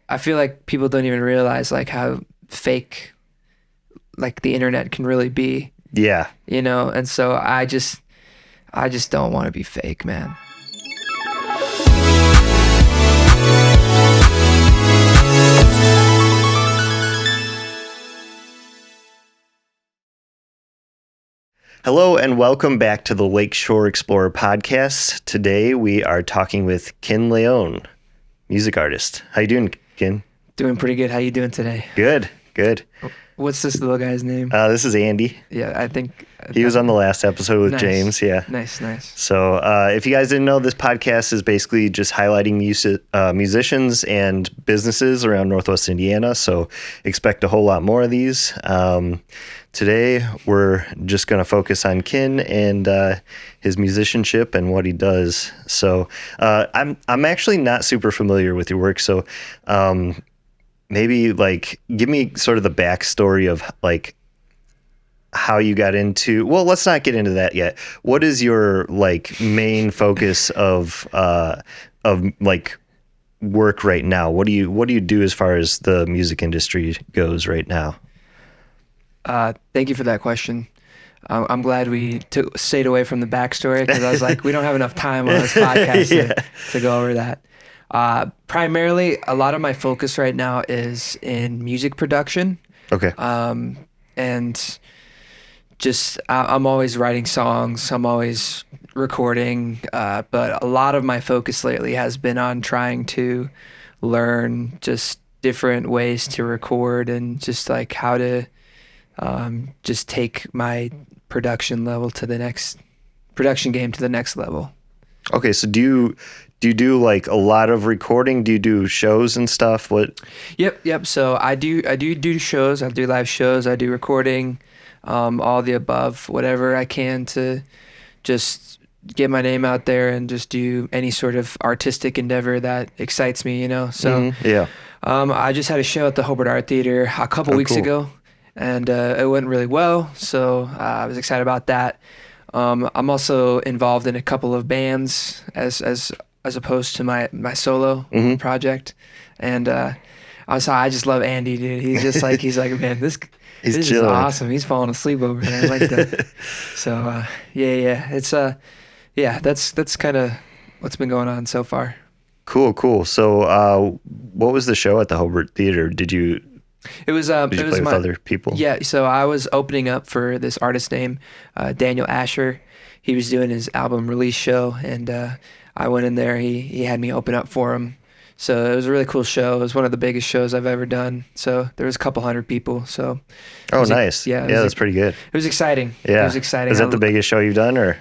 I feel like people don't even realize like how fake like the internet can really be, Yeah. and so I just don't want to be fake, man. Hello and welcome back to the Lakeshore Explorer podcast. Today we are talking with Ken Leon, music artist. How you doing, Ken? Doing pretty good. How you doing today? Good. What's this little guy's name? This is Andy. Yeah, I think He was on the last episode with Nice. James. Yeah. Nice. So if you guys didn't know, this podcast is basically just highlighting musicians and businesses around Northwest Indiana. So expect a whole lot more of these. Today, we're just going to focus on Ken and his musicianship and what he does. So I'm actually not super familiar with your work. So maybe like give me sort of the backstory of like how you got into. Well, let's not get into that yet. What is your like main focus of like work right now? What do you do as far as the music industry goes right now? Thank you for that question. I'm glad we stayed away from the backstory because I was like, we don't have enough time on this podcast Yeah. to go over that. Primarily, a lot of my focus right now is in music production. Okay. And just I'm always writing songs. I'm always recording. But a lot of my focus lately has been on trying to learn just different ways to record and just like how to just take my production game to the next level. Okay, so do you do like a lot of recording? Do you do shows and stuff? What? Yep. So I do shows. I do live shows. I do recording, all the above, whatever I can to just get my name out there and just do any sort of artistic endeavor that excites me. So Yeah. I just had a show at the Hobart Art Theater a couple weeks cool. ago, and it went really well. So I was excited about that. I'm also involved in a couple of bands as opposed to my solo project, and I just love Andy, dude. He's like, man, this is chilling. awesome. He's falling asleep over there. I like that. So yeah, it's that's kind of what's been going on so far. Cool. So what was the show at the Hobart Theater? Did you It was play with other people? Yeah, so I was opening up for this artist named Daniel Asher. He was doing his album release show, and I went in there. He had me open up for him. So it was a really cool show. It was one of the biggest shows I've ever done. So there was a couple hundred people. So Oh, nice. Yeah, That's pretty good. It was exciting. Yeah. It was exciting. Is that the biggest show you've done, or?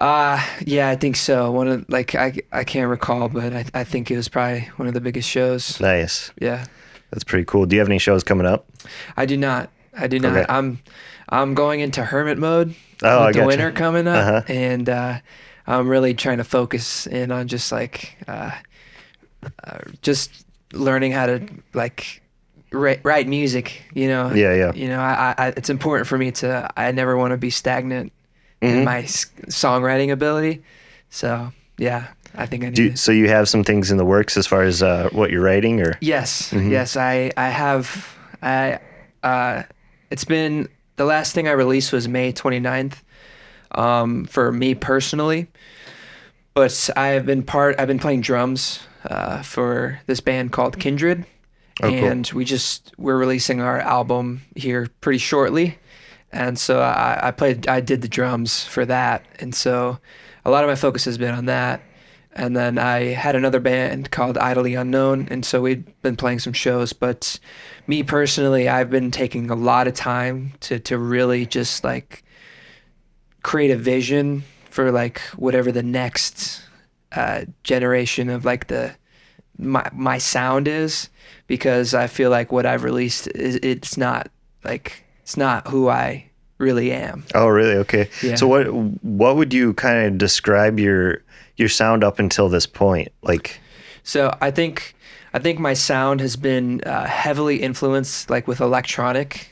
Yeah, I think so. One of I can't recall, but I think it was probably one of the biggest shows. Nice. Yeah. That's pretty cool. Do you have any shows coming up? I do not. Okay. I'm going into hermit mode Oh, I with the gotcha. winter coming up, Uh-huh. and I'm really trying to focus in on just like just learning how to like write music. Yeah. I it's important for me to. I never want to be stagnant in my songwriting ability. So yeah, I think I need to. So you have some things in the works as far as what you're writing, or? Yes, I have. It's been, the last thing I released was May 29th, for me personally. But I've been playing drums for this band called Kindred, Oh, cool. and we're releasing our album here pretty shortly, and so I did the drums for that, and so a lot of my focus has been on that. And then I had another band called Idly Unknown, and so we'd been playing some shows. But me personally, I've been taking a lot of time to really just like create a vision for like whatever the next generation of like my sound is, because I feel like what I've released it's not who I really am. Oh, really? Okay. Yeah. So what would you kind of describe your sound up until this point? Like, So I think my sound has been heavily influenced like with electronic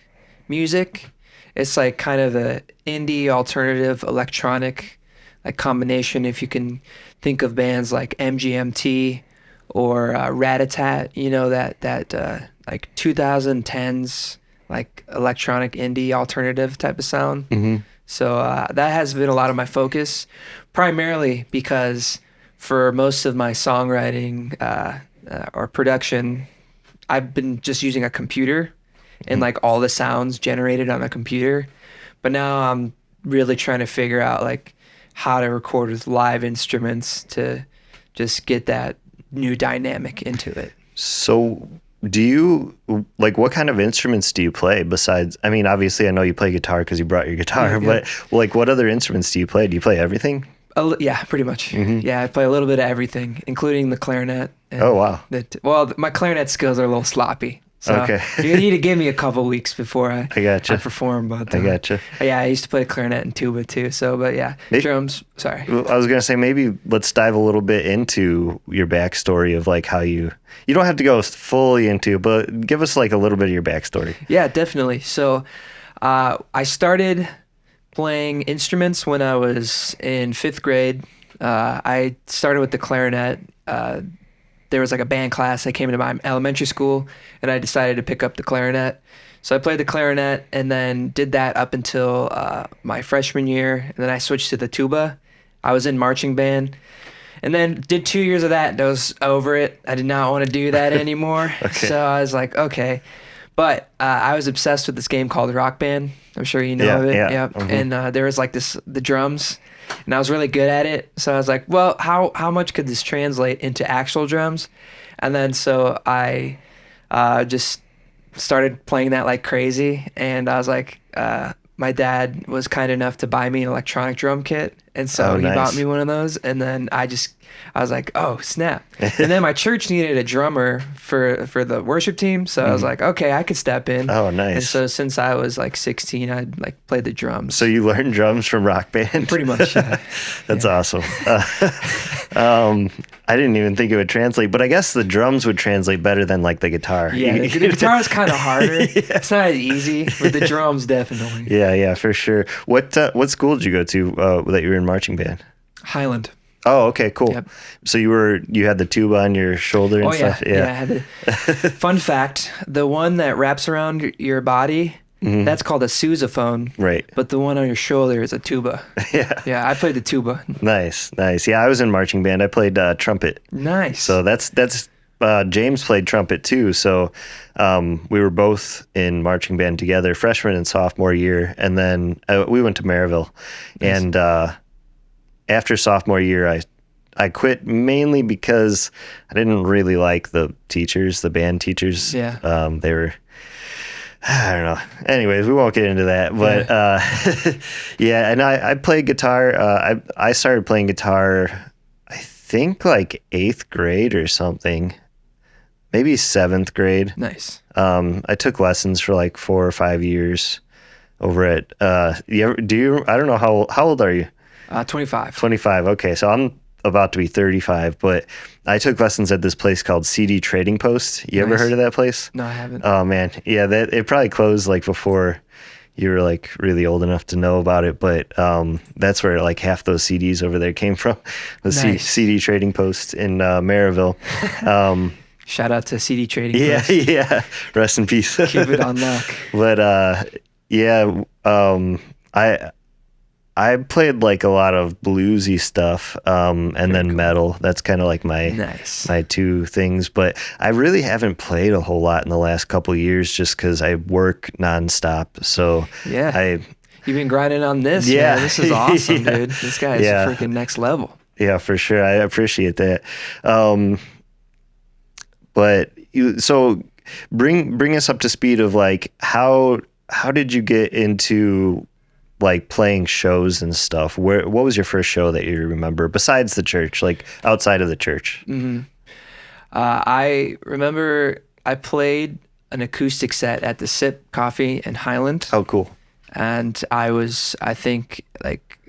music. It's like kind of a indie alternative electronic like combination. If you can think of bands like MGMT or Rat-a-tat, that like 2010s like electronic indie alternative type of sound. So that has been a lot of my focus, primarily because for most of my songwriting or production, I've been just using a computer and like all the sounds generated on a computer. But now I'm really trying to figure out like how to record with live instruments to just get that new dynamic into it. So do you, like, what kind of instruments do you play besides, I mean, obviously I know you play guitar because you brought your guitar, but like what other instruments do you play? Do you play everything? Yeah, pretty much. Yeah, I play a little bit of everything, including the clarinet. And Oh, wow. Well, my clarinet skills are a little sloppy. So Okay. you need to give me a couple weeks before I gotcha. I perform. But I gotcha. yeah, I used to play clarinet and tuba too. So, but yeah, drums. Sorry. Well, I was going to say, maybe let's dive a little bit into your backstory of like how you don't have to go fully into, but give us like a little bit of your backstory. Yeah, definitely. So I started playing instruments when I was in 5th grade. I started with the clarinet. There was like a band class that came into my elementary school, and I decided to pick up the clarinet. So I played the clarinet and then did that up until my freshman year, and then I switched to the tuba. I was in marching band, and then did 2 years of that, and I was over it. I did not want to do that anymore. Okay. So I was like, okay. But I was obsessed with this game called Rock Band. I'm sure you know of it. Yeah. Yep. And there was like the drums, and I was really good at it. So I was like, well, how much could this translate into actual drums? And then so I just started playing that like crazy. And I was like, my dad was kind enough to buy me an electronic drum kit. And so he bought me one of those. And then I was like, oh, snap. And then my church needed a drummer for the worship team. So I was like, okay, I could step in. Oh, nice. And so since I was like 16, I'd like played the drums. So you learned drums from Rock Band? Pretty much, yeah. That's awesome. I didn't even think it would translate, but I guess the drums would translate better than like the guitar. Yeah, the guitar is kind of harder. It's not as easy, but the drums definitely. Yeah, for sure. What school did you go to that you were in marching band? Highland. Oh, okay, cool. Yep. So you had the tuba on your shoulder and stuff? Yeah, I had Fun fact, the one that wraps around your body, that's called a sousaphone. Right. But the one on your shoulder is a tuba. Yeah. Yeah, I played the tuba. Nice. Yeah, I was in marching band. I played trumpet. Nice. So that's James played trumpet too. So we were both in marching band together, freshman and sophomore year. And then we went to Maryville. Nice. And after sophomore year, I quit mainly because I didn't really like the band teachers. Yeah. They were, I don't know. Anyways, we won't get into that. But yeah, and I played guitar. I started playing guitar, I think like 8th grade or something, maybe 7th grade. Nice. I took lessons for like 4 or 5 years over at, I don't know, how old are you? 25. 25. Okay. So I'm about to be 35, but I took lessons at this place called CD Trading Post. You ever heard of that place? No, I haven't. Oh man. Yeah. It probably closed like before you were like really old enough to know about it. But that's where like half those CDs over there came from, the CD Trading Post in Maryville. Shout out to CD Trading Post. Yeah. Rest in peace. Keep it on lock. But yeah, I played like a lot of bluesy stuff, and then cool. Metal. That's kind of like my two things. But I really haven't played a whole lot in the last couple of years, just because I work nonstop. So yeah, you've been grinding on this. Yeah, man. This is awesome, dude. This guy is freaking next level. Yeah, for sure. I appreciate that. But so bring us up to speed of like how did you get into like playing shows and stuff? What was your first show that you remember besides the church, like outside of the church? I remember I played an acoustic set at the Sip Coffee in Highland. Oh, cool. And I was, I think, like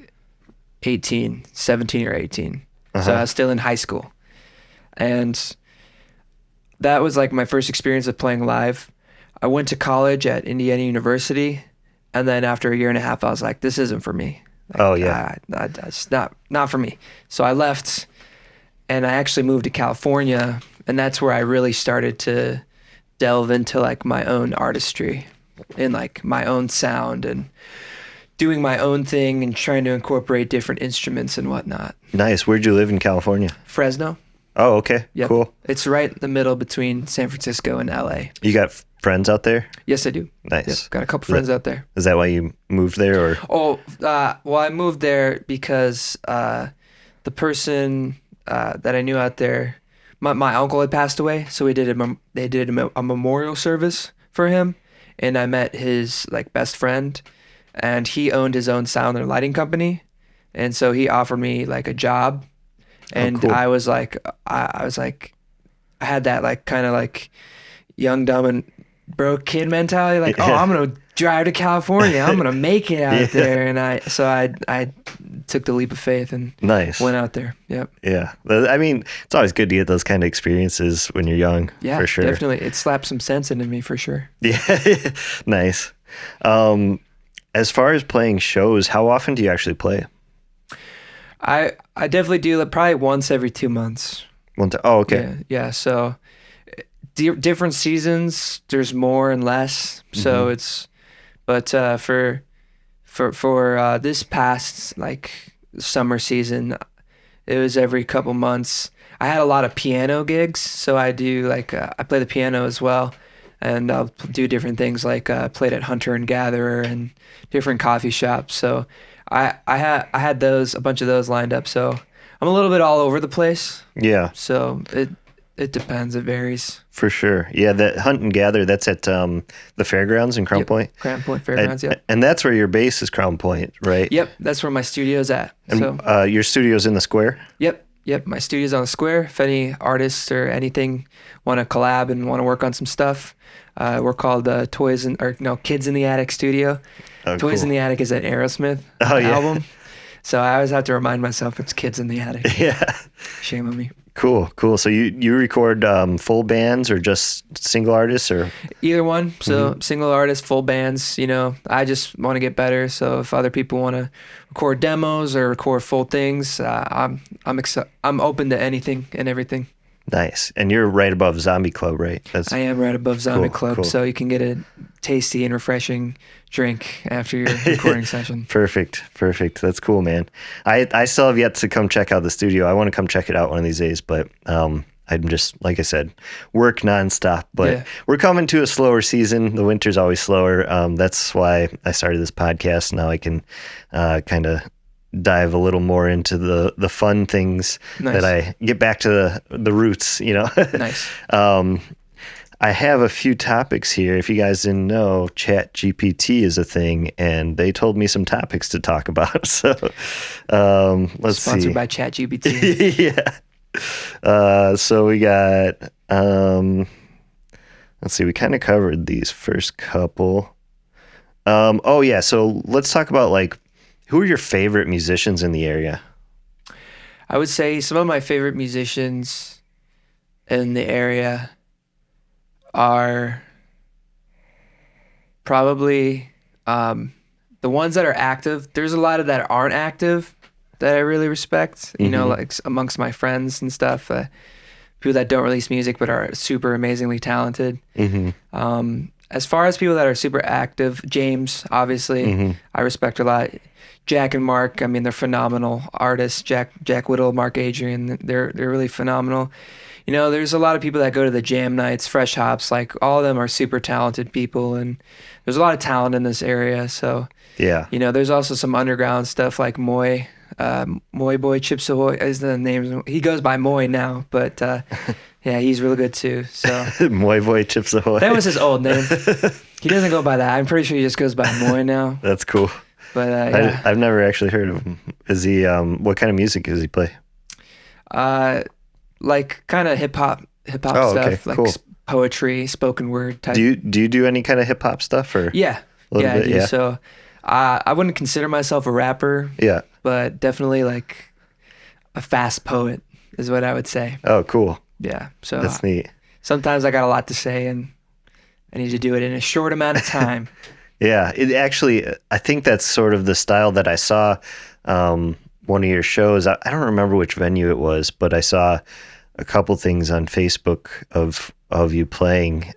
17 or 18. So I was still in high school. And that was like my first experience of playing live. I went to college at Indiana University. And then after a year and a half, I was like, this isn't for me. Like, it's not for me. So I left, and I actually moved to California and that's where I really started to delve into like my own artistry and like my own sound and doing my own thing and trying to incorporate different instruments and whatnot. Nice. Where'd you live in California? Fresno. Oh, okay. Yep. Cool. It's right in the middle between San Francisco and LA. You got friends out there? Yes, I do. Nice. Yep. Got a couple friends out there. Is that why you moved there, or? Oh, well, I moved there because the person that I knew out there, my uncle had passed away, so they did a memorial service for him, and I met his like best friend, and he owned his own sound and lighting company, and so he offered me like a job, and cool. I was like, I had that like kind of like young, dumb, and broke kid mentality, like, oh, I'm gonna drive to California, I'm gonna make it out there, and I took the leap of faith and Nice. went out there. Yep. Yeah. I mean, it's always good to get those kind of experiences when you're young. Yeah, for sure. definitely. It slapped some sense into me for sure. Yeah. Nice. As far as playing shows, how often do you actually play? I definitely do like probably once every 2 months. One time. Oh, okay. Yeah. So different seasons, there's more and less. So it's, but for this past like summer season, it was every couple months. I had a lot of piano gigs, so I do like I play the piano as well, and I'll do different things like played at Hunter and Gatherer and different coffee shops. So I had a bunch of those lined up. So I'm a little bit all over the place. Yeah. So it depends. It varies. For sure. Yeah, that Hunt and Gather, that's at the fairgrounds in Crown Yep. Point. Crown Point Fairgrounds, yep. And that's where your base is, Crown Point, right? Yep, that's where my studio's at. And So your studio's in the square? Yep, my studio's on the square. If any artists or anything want to collab and want to work on some stuff, we're called Kids in the Attic Studio. Oh, Toys cool. in the Attic is an Aerosmith album. So I always have to remind myself it's Kids in the Attic. Yeah. Shame on me. Cool. So you record full bands or just single artists, or? Either one. So single artists, full bands, I just want to get better. So if other people want to record demos or record full things, I'm open to anything and everything. Nice. And you're right above Zombie Club, right? I am right above Zombie Cool, Club, cool. so you can get a tasty and refreshing drink after your recording session. Perfect. That's cool, man. I still have yet to come check out the studio. I want to come check it out one of these days, but I'm just, like I said, work nonstop. But we're coming to a slower season. The winter's always slower. That's why I started this podcast. Now I can kind of dive a little more into the fun things. Nice. That I get back to the roots, Nice. I have a few topics here. If you guys didn't know, Chat GPT is a thing, and they told me some topics to talk about. So let's see. Sponsored by ChatGPT. Yeah. So we got, let's see, we kind of covered these first couple. So let's talk about like, who are your favorite musicians in the area? I would say some of my favorite musicians in the area are probably the ones that are active. There's a lot of that aren't active that I really respect, like amongst my friends and stuff, people that don't release music but are super amazingly talented. As far as people that are super active, James, obviously, I respect a lot. Jack and Mark, I mean, they're phenomenal artists. Jack Whittle, Mark Adrian, they're really phenomenal. There's a lot of people that go to the jam nights, Fresh Hops, like all of them are super talented people, and there's a lot of talent in this area. So, yeah, there's also some underground stuff like Moy Boy Chips Ahoy is the name. He goes by Moy now, but yeah, he's really good too. So Moy Boy Chips Ahoy. That was his old name. He doesn't go by that. I'm pretty sure he just goes by Moy now. That's cool. But yeah. I've never actually heard of him. Is he? What kind of music does he play? Like kind of hip hop stuff, okay, like cool. Poetry, spoken word type. Do you do any kind of hip hop stuff or? Yeah, bit, I do. yeah. So I wouldn't consider myself a rapper. Yeah. But definitely like a fast poet is what I would say. Oh, cool. Yeah. So that's neat. Sometimes I got a lot to say and I need to do it in a short amount of time. Yeah, it actually, I think that's sort of the style that I saw one of your shows. I don't remember which venue it was, but I saw a couple things on Facebook of you playing,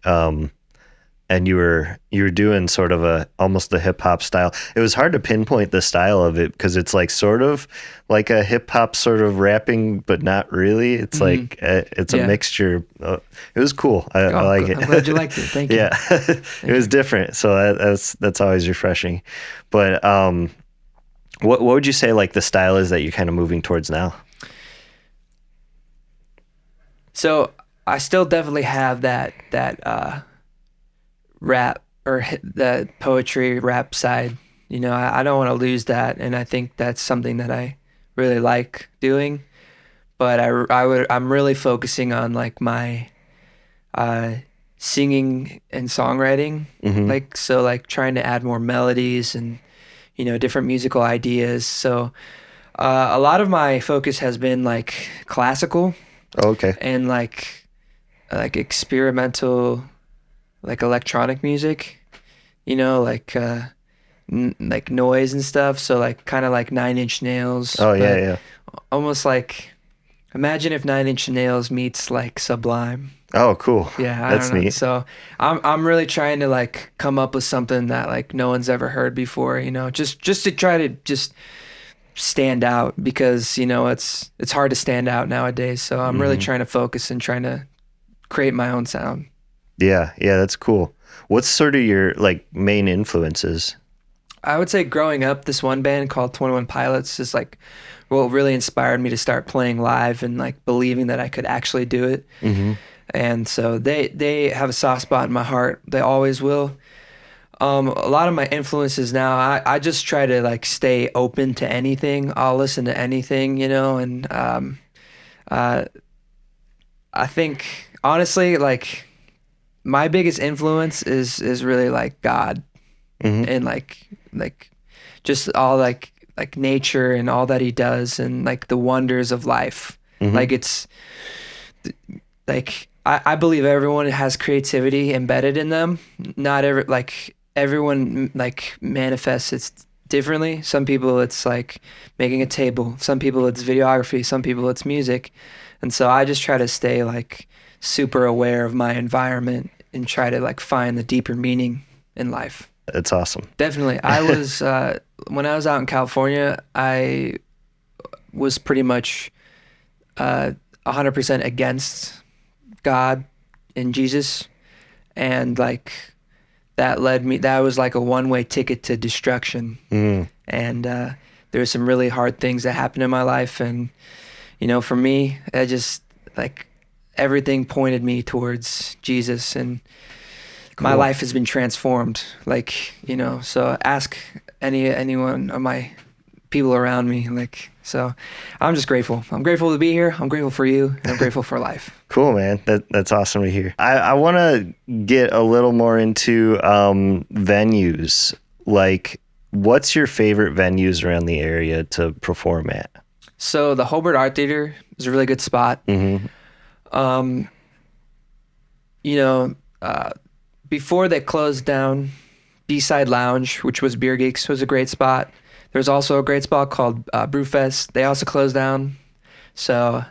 and you were doing sort of almost a hip hop style. It was hard to pinpoint the style of it because it's like sort of like a hip hop sort of rapping, but not really. It's like it's a mixture. It was cool. I like it. I'm glad you liked it. Thank you. Yeah, it was different. So that's always refreshing. But what would you say like the style is that you're kind of moving towards now? So I still definitely have that rap or the poetry rap side. I don't want to lose that, and I think that's something that I really like doing. But I'm really focusing on like my singing and songwriting, like trying to add more melodies and different musical ideas. So a lot of my focus has been like classical. Oh, okay. And like experimental, like electronic music, like like noise and stuff. So like kind of like Nine Inch Nails. Oh yeah, yeah. Almost like imagine if Nine Inch Nails meets like Sublime. Oh, cool. Yeah, That's don't know. neat. So I'm really trying to like come up with something that like no one's ever heard before. Just to try to just stand out because it's hard to stand out nowadays. So I'm really trying to focus and trying to create my own sound. Yeah, that's cool. What's sort of your like main influences? I would say growing up, this one band called 21 Pilots is like what really inspired me to start playing live and like believing that I could actually do it. And so they have a soft spot in my heart. They always will. A lot of my influences now, I just try to like stay open to anything. I'll listen to anything, and I think honestly, like my biggest influence is really like God and like just all like nature and all that he does and like the wonders of life. Like it's like I believe everyone has creativity embedded in them. Not everyone like manifests it differently. Some people it's like making a table. Some people it's videography. Some people it's music. And so I just try to stay like super aware of my environment and try to like find the deeper meaning in life. That's awesome. Definitely. I was when I was out in California, I was pretty much 100% against God and Jesus, and like that was like a one-way ticket to destruction. And there were some really hard things that happened in my life, and for me, I just like everything pointed me towards Jesus, and my life has been transformed. Like so ask anyone of my people around me. Like, so I'm just grateful. I'm grateful to be here. I'm grateful for you, and I'm grateful for life. Cool, man. That's awesome to hear. I want to get a little more into venues. Like, what's your favorite venues around the area to perform at? So the Hobart Art Theater is a really good spot. Before they closed down, B-Side Lounge, which was Beer Geeks, was a great spot. There's also a great spot called Brewfest. They also closed down. So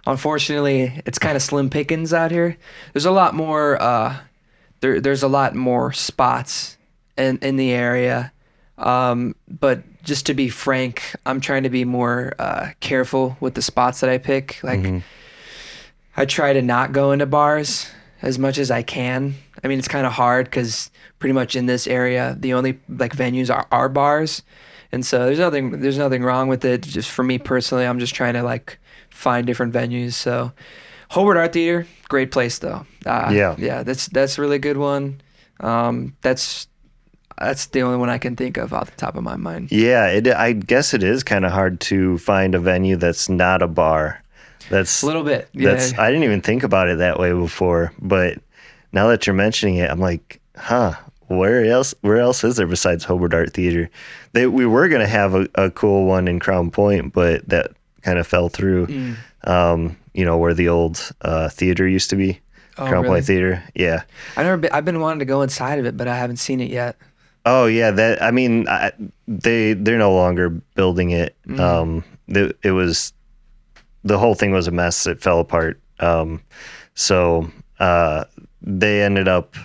unfortunately, it's kind of slim pickings out here. There's a lot more. There's a lot more spots in the area. But just to be frank, I'm trying to be more careful with the spots that I pick. Like, I try to not go into bars as much as I can. I mean, it's kind of hard because pretty much in this area, the only like venues are bars. And so there's nothing wrong with it. Just for me personally, I'm just trying to like find different venues. So Hobart Art Theater, great place though. Yeah, that's a really good one. That's the only one I can think of off the top of my mind. Yeah, I guess it is kind of hard to find a venue that's not a bar. That's a little bit. Yeah. I didn't even think about it that way before, but now that you're mentioning it, I'm like, where else is there besides Hobart Art Theater? We were going to have a cool one in Crown Point, but that kind of fell through. Where the old theater used to be. Crown really? Point Theater. Yeah. I've been wanting to go inside of it, but I haven't seen it yet. Oh yeah, they're no longer building it. It was, the whole thing was a mess. It fell apart So they ended up,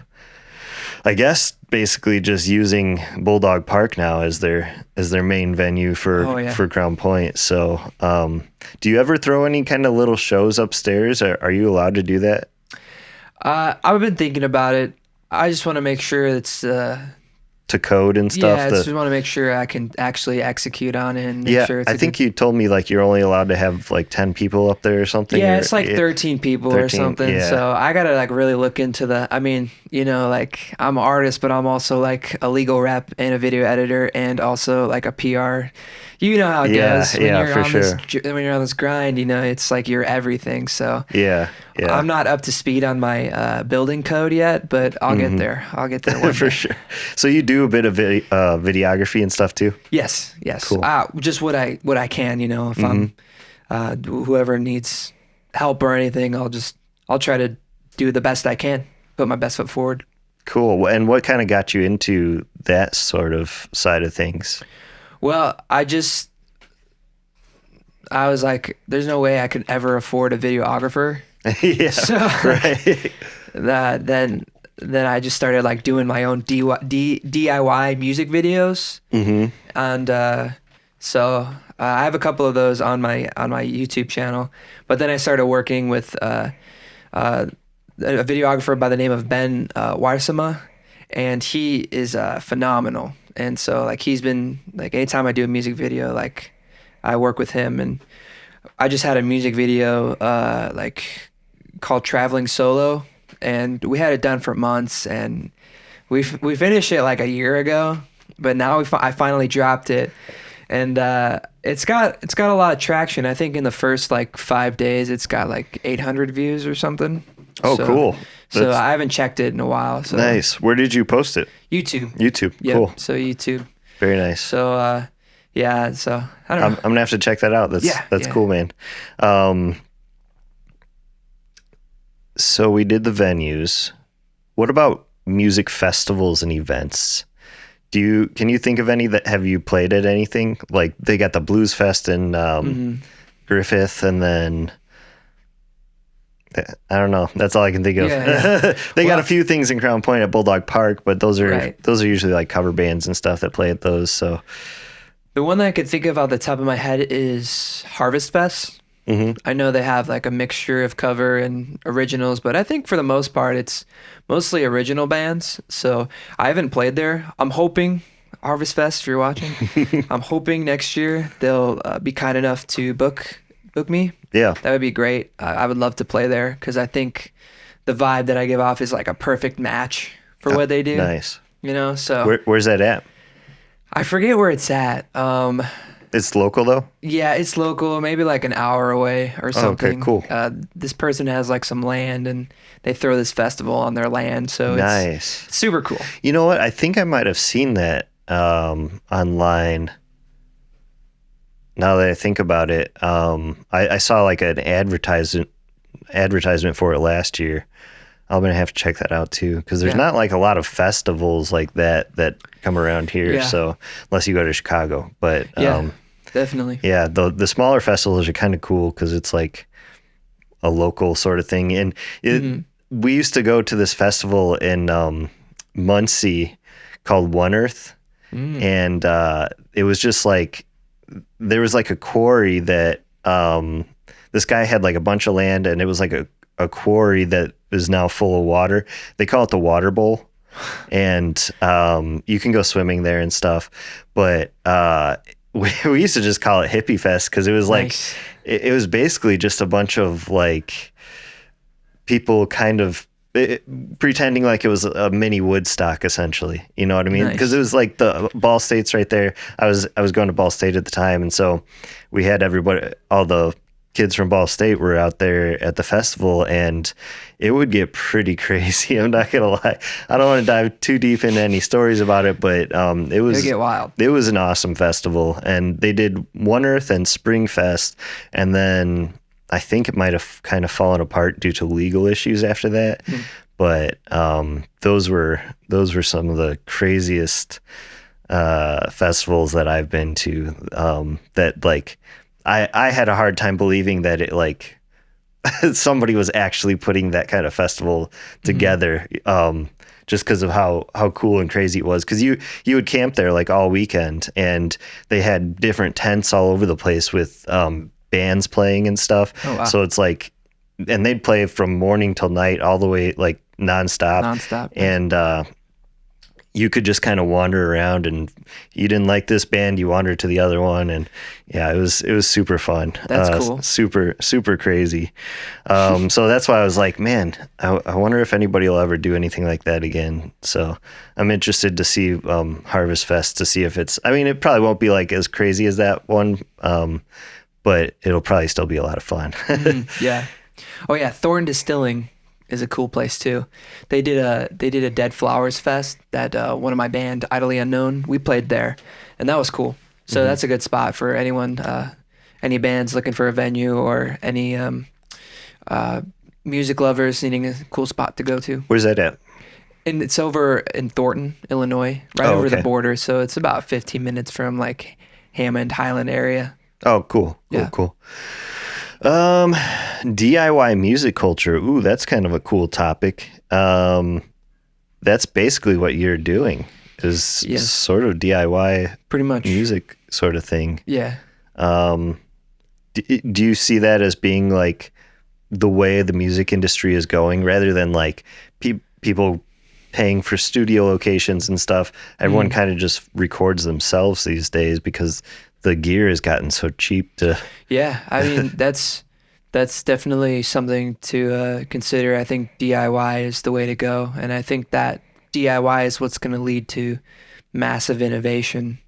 I guess, basically just using Bulldog Park now as their main venue for Oh, yeah. for Crown Point. So, do you ever throw any kind of little shows upstairs? Are you allowed to do that? I've been thinking about it. I just want to make sure To code and stuff? yeah, I just want to make sure I can actually execute on it and make Yeah, sure it's I a think good. you told me like you're only allowed to have like 10 people up there or something. Yeah, or, it's like 13 people or 13, something. yeah. So I gotta like really look into I mean, like I'm an artist, but I'm also like a legal rep and a video editor and also like a PR. You know how it Yeah, goes when yeah, you're for on sure. when you're on this grind. It's like you're everything. So Yeah, yeah. I'm not up to speed on my building code yet, but I'll get there. I'll get there one For day. sure. So you do a bit of videography and stuff too? Yes, yes. Cool. Just what I can. If I'm whoever needs help or anything, I'll try to do the best I can, put my best foot forward. Cool. And what kind of got you into that sort of side of things? Well, I was like, there's no way I could ever afford a videographer. Yeah, So right. then I just started like doing my own DIY music videos. And so I have a couple of those on my YouTube channel. But then I started working with a videographer by the name of Ben Warsama, and he is phenomenal. And so like he's been like anytime I do a music video, like I work with him. And I just had a music video like called Traveling Solo, and we had it done for months, and we finished it like a year ago, but now I finally dropped it, and it's got a lot of traction. I think in the first like 5 days it's got like 800 views or something. Oh, cool. So That's I haven't checked it in a while. So nice. Where did you post it? YouTube. YouTube. Yep. Cool. So YouTube. Very nice. So yeah. So I don't know. I'm gonna have to check that out. That's Yeah. cool, man. So we did the venues. What about music festivals and events? Can you think of any that have you played at anything? Like they got the Blues Fest in Griffith, and then I don't know. That's all I can think of. Yeah. They got a few things in Crown Point at Bulldog Park, but those are Right. usually like cover bands and stuff that play at those. So The one that I could think of off the top of my head is Harvest Fest. I know they have like a mixture of cover and originals, but I think for the most part it's mostly original bands. So I haven't played there. I'm hoping Harvest Fest, if you're watching, I'm hoping next year they'll be kind enough to book me. yeah, That would be great. I would love to play there because I think the vibe that I give off is like a perfect match for what they do. nice. So Where's that at? I forget where it's at. It's local though. Yeah, it's local, maybe like an hour away or something. cool. This person has like some land and they throw this festival on their land, so Nice. it's super cool. You know what? I think I might have seen that online. Now that I think about it, I saw like an advertisement for it last year. I'm gonna have to check that out too, because there's Yeah. not like a lot of festivals like that come around here. Yeah. So unless you go to Chicago, but Yeah, definitely. yeah, the smaller festivals are kind of cool because it's like a local sort of thing. And we used to go to this festival in Muncie called One Earth, and it was just like there was like a quarry that this guy had like a bunch of land, and it was like a quarry that is now full of water. They call it the Water Bowl, and you can go swimming there and stuff. But we used to just call it Hippie Fest because it was like Nice. it was basically just a bunch of like people kind of pretending like it was a mini Woodstock, essentially. You know what I mean? Nice. Because it was like the Ball State's right there. I was going to Ball State at the time, and so we had all the kids from Ball State were out there at the festival, and it would get pretty crazy. I'm not gonna lie. I don't want to dive too deep into any stories about it, but it It'll was get wild. it was an awesome festival, and they did One Earth and Spring Fest, and then I think it might have kind of fallen apart due to legal issues after that. But those were some of the craziest festivals that I've been to. That like I had a hard time believing that it like somebody was actually putting that kind of festival together. Just because of how cool and crazy it was. Because you would camp there like all weekend, and they had different tents all over the place with bands playing and stuff. Oh, wow. So it's like, and they'd play from morning till night, all the way like nonstop. Nonstop. And you could just kind of wander around, and you didn't like this band, you wandered to the other one, and yeah, it was super fun. That's cool. Super crazy. So that's why I was like, man, I wonder if anybody will ever do anything like that again. So I'm interested to see Harvest Fest, to see if it's, I mean, it probably won't be like as crazy as that one, but it'll probably still be a lot of fun. Yeah. Oh yeah, Thorn Distilling is a cool place too. They did a Dead Flowers Fest that one of my band, Idly Unknown, we played there, and that was cool. So that's a good spot for anyone, any bands looking for a venue, or any music lovers needing a cool spot to go to. Where's that at? And it's over in Thornton, Illinois, right over the okay. border. So it's about 15 minutes from like Hammond, Highland area. Oh, cool. Yeah. Cool. DIY music culture. Ooh, that's kind of a cool topic. That's basically what you're doing, is sort of DIY Pretty much music sort of thing. Yeah. Do you see that as being like the way the music industry is going, rather than like people paying for studio locations and stuff? Everyone kind of just records themselves these days because the gear has gotten so cheap to. Yeah, I mean that's definitely something to consider. I think DIY is the way to go, and I think that DIY is what's going to lead to massive innovation.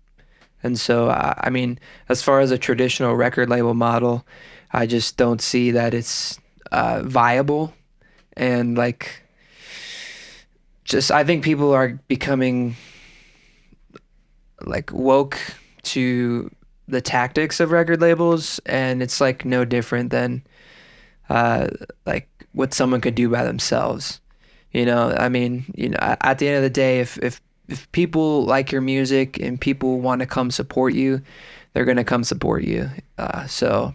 And so, I mean, as far as a traditional record label model, I just don't see that it's viable. And like, just I think people are becoming like woke to the tactics of record labels, and it's like no different than like what someone could do by themselves. I mean, at the end of the day, if people like your music and people want to come support you, they're going to come support you. So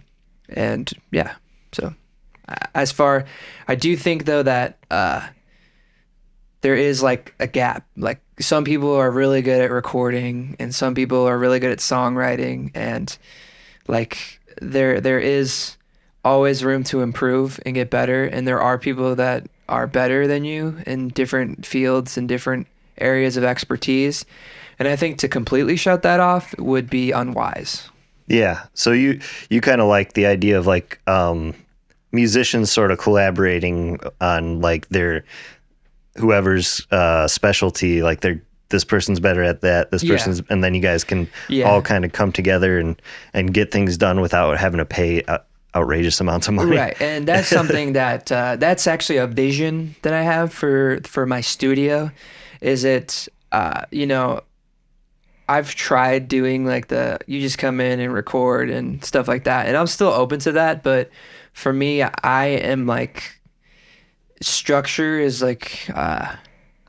as far, I do think though that there is like a gap. Like some people are really good at recording, and some people are really good at songwriting, and like there is always room to improve and get better. And there are people that are better than you in different fields and different areas of expertise. And I think to completely shut that off would be unwise. Yeah. So you kind of like the idea of like musicians sort of collaborating on like their whoever's specialty, like this person's better at that, this person's, and then you guys can all kind of come together and get things done without having to pay outrageous amounts of money. Right. And that's something that that's actually a vision that I have for my studio. Is it I've tried doing like you just come in and record and stuff like that, and I'm still open to that, but for me, I am like, structure is like I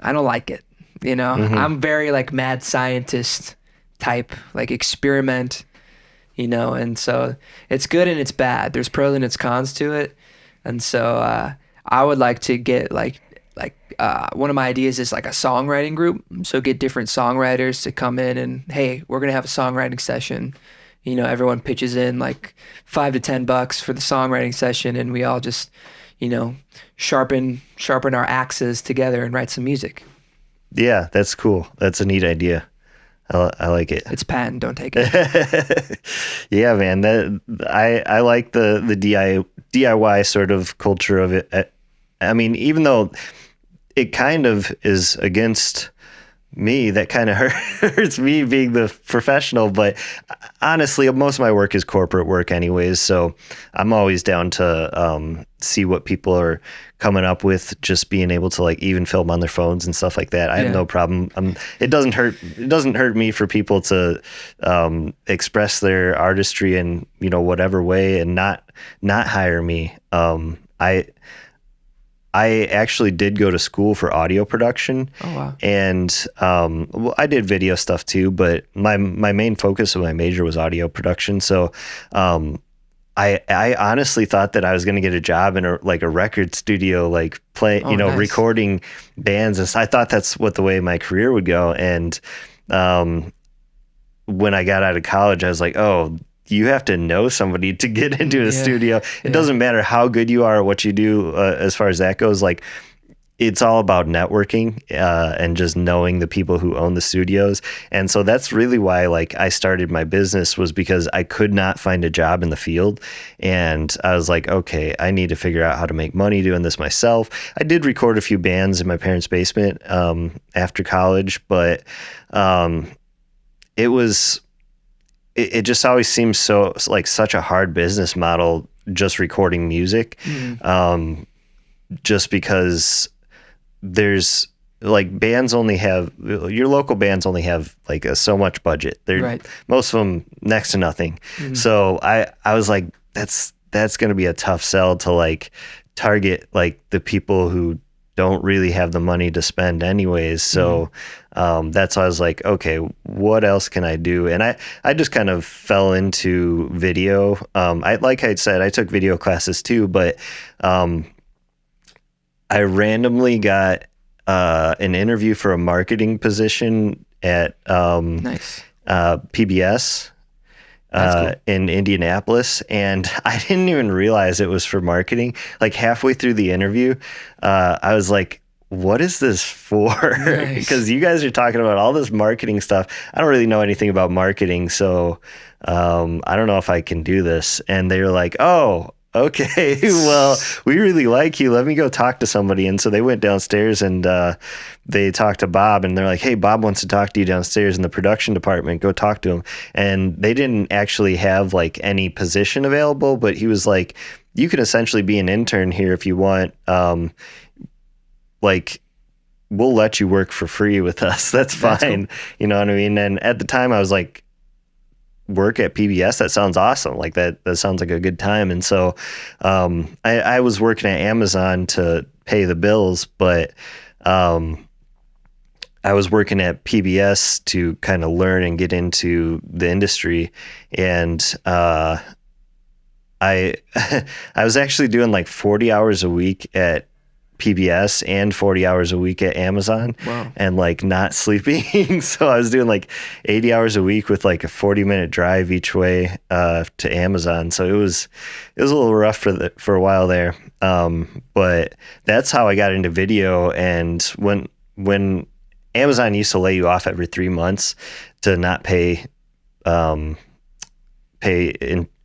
don't like it. I'm very like mad scientist type, like experiment, and so it's good and it's bad. There's pros and it's cons to it. And so I would like to get like one of my ideas is like a songwriting group. So get different songwriters to come in and, hey, we're going to have a songwriting session. Everyone pitches in like $5 to $10 for the songwriting session, and we all just, sharpen our axes together and write some music. Yeah, that's cool. That's a neat idea. I like it. It's patent. Don't take it. Yeah, man. I like the DIY sort of culture of it. I mean, even though it kind of is against me, that kind of hurts me being the professional, but honestly, most of my work is corporate work anyways, so I'm always down to see what people are coming up with, just being able to like even film on their phones and stuff like that. I have no problem. It doesn't hurt me for people to express their artistry in whatever way and not hire me. I actually did go to school for audio production. Oh, wow. And I did video stuff too, but my main focus of my major was audio production. So I honestly thought that I was going to get a job in a record studio, like Oh, nice. recording bands. And so I thought that's what the way my career would go. And um, when I got out of college, I was like, oh, you have to know somebody to get into a Yeah. studio. It Yeah. doesn't matter how good you are or what you do as far as that goes. Like, it's all about networking and just knowing the people who own the studios. And so that's really why like I started my business, was because I could not find a job in the field. And I was like, okay, I need to figure out how to make money doing this myself. I did record a few bands in my parents' basement after college, but um, it was, it just always seems so like such a hard business model, just recording music. Mhm. Just because there's like bands only have, your local bands only have like so much budget. They're Right. most of them next to nothing. Mhm. So I was like, that's going to be a tough sell to like target like the people who don't really have the money to spend anyways. So that's why I was like, okay, what else can I do? And I just kind of fell into video. Like I said, I took video classes too, but um, I randomly got an interview for a marketing position at Nice. PBS That's cool. in Indianapolis, and I didn't even realize it was for marketing. Like halfway through the interview, I was like, what is this for? Nice. Because you guys are talking about all this marketing stuff. I don't really know anything about marketing, so I don't know if I can do this. And they were like, oh, okay, well, we really like you. Let me go talk to somebody. And so they went downstairs and they talked to Bob, and they're like, hey, Bob wants to talk to you downstairs in the production department. Go talk to him. And they didn't actually have like any position available, but he was like, you can essentially be an intern here if you want. Like, we'll let you work for free with us. That's That's cool. fine. You know what I mean? And at the time I was like, work at PBS? That sounds awesome. Like that sounds like a good time. And so I was working at Amazon to pay the bills, but I was working at PBS to kind of learn and get into the industry. And I I was actually doing like 40 hours a week at PBS and 40 hours a week at Amazon, Wow. and like not sleeping. So I was doing like 80 hours a week with like a 40-minute drive each way to Amazon. So it was a little rough for a while there. But that's how I got into video. And when Amazon used to lay you off every 3 months to not um, pay